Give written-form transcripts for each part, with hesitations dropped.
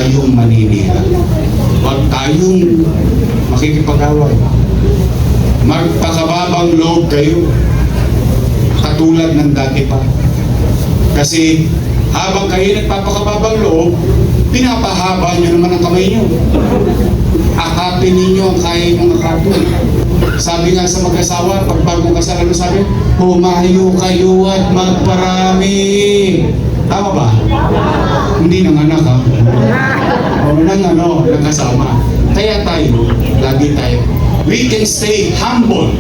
tayong maninira. Huwag tayong makikipag-away. Magpakababang loob kayo. Katulad ng dati pa. Kasi habang kayo nagpapakababang loob, pinapahaba nyo naman ang kamay nyo. Akapin ninyo ang kaya nyong akapin. Sabi nga sa mag-asawa, pag bagong kasal, ano sabi? Humayo kayo at magparami. Tama ba? Hindi ng anak, ha? O ng kasama. Kaya tayo, lagi tayo. We can stay humble.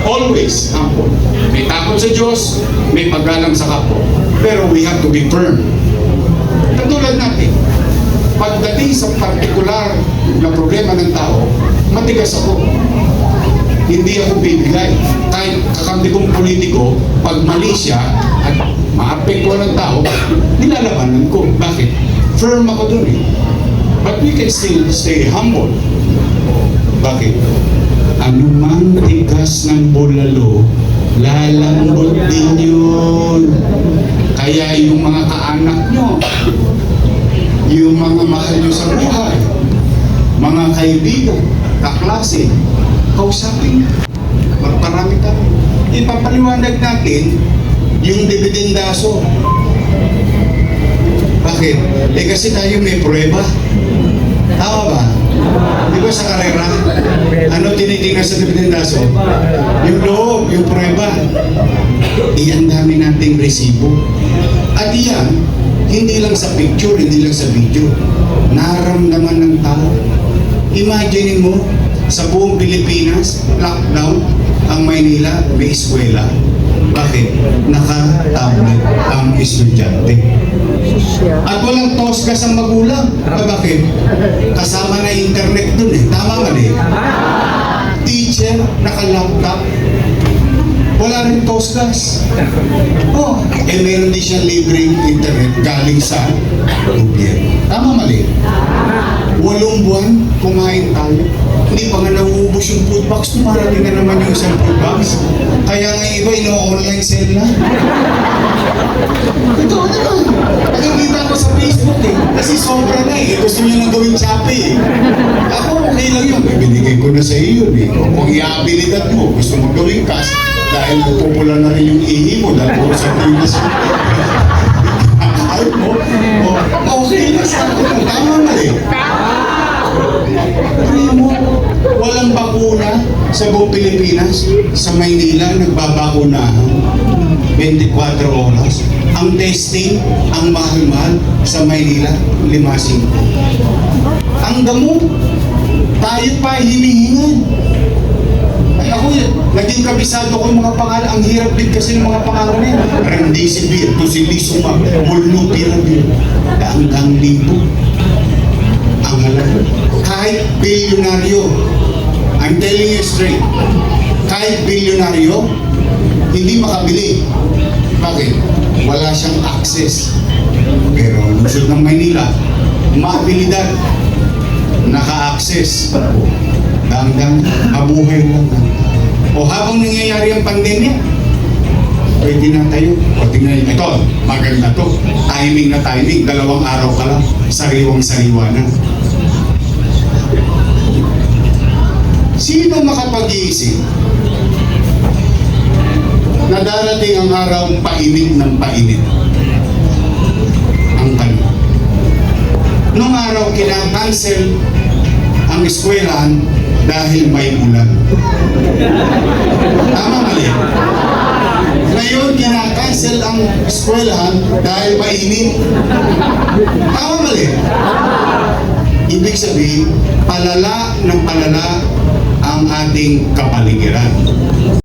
Always humble. May takot sa Diyos, may paggalang sa kapwa. Pero we have to be firm. Katulad natin, pagdating sa partikular na problema ng tao, matigas ako. Hindi ako bibigay. Kahit kakampi kong politiko, pag mali siya at maapektuhan ng tao, nilalabanan ko. Bakit? Firm ako dun eh. But we can still stay humble. Bakit? Anumang tigas ng bulalo, lalambot din yun. Kaya yung mga kaanak nyo, yung mga mahal nyo sa buhay, mga kaibigan, kaklase, kausapin, magparami tayo. Ipapaliwanag natin yung dividendaso. Bakit? Kasi tayo may pruweba. Tama ba? Di ba sa karera? Ano tinitingnan sa dividendaso? Yung loob, yung pruweba. Iyan dami nating resibo. At iyan, hindi lang sa picture, hindi lang sa video. Naramdaman ng tao. Imagine mo, sa buong Pilipinas, lockdown, ang Maynila, may eskwela. Bakit? Naka-tablet ang estudyante. At walang tosgas ang magulang. Bakit? Kasama na internet dun eh. Tama mali? Teacher, naka-laptop. Wala rin tosgas. Oh, meron din siyang libreng internet galing sa gobyerno. Tama mali? 8 buwan, kumain tayo. Hindi pa nga nauubos yung food box, tumarating na naman yung isang food box. Kaya nga iba, ino-online sale na. Ito, ano? Nakikita ko sa Facebook eh. Kasi sobra na eh. Gusto niyo nang gawing Shopee eh. Ako, okay lang yun. Binigay ko na sa iyo eh. Kung i-abilidad mo, gusto mo gawing cash, dahil popular na rin yung ihi mo, dahil puro sa tinas mo. Ayaw mo, okay na sa akin. Tama na eh. Mo, walang bakuna sa buong Pilipinas. Sa Maynila, nagbabakunahan 24 oras. Ang testing, ang mahal-mahal sa Maynila, 5-5. Ang gamot, tayo pa hinihingan. Ay ako yan, naging kabisado ko yung mga pangalan. Ang hirap din kasi ng mga pangalan na yan. Remdesivir, Tocilizumab, Molnupiravir, daang-daang libo. Ang halaga. Kahit bilyonaryo, I'm telling you straight, kahit bilyonaryo, hindi makabili. Bakit? Wala siyang access. Pero lungsod ng Maynila, maabilidad, naka-access. Dang-dang, mabuhay lang. O habang nangyayari ang pandemya, pwede na tayo. O tingnan nyo, ito, maganda to. Timing na timing, 2 araw ka lang, sariwang-sariwa na. Sino makapag-iisip na darating ang araw painit ng painit? Ang tanong. Nung araw kinakancel ang eskwelahan dahil may ulan. Tama mali? Ngayon kinakancel ang eskwelahan dahil mainit. Tama mali? Ibig sabihin, palala ng palala ang ating kapaligiran.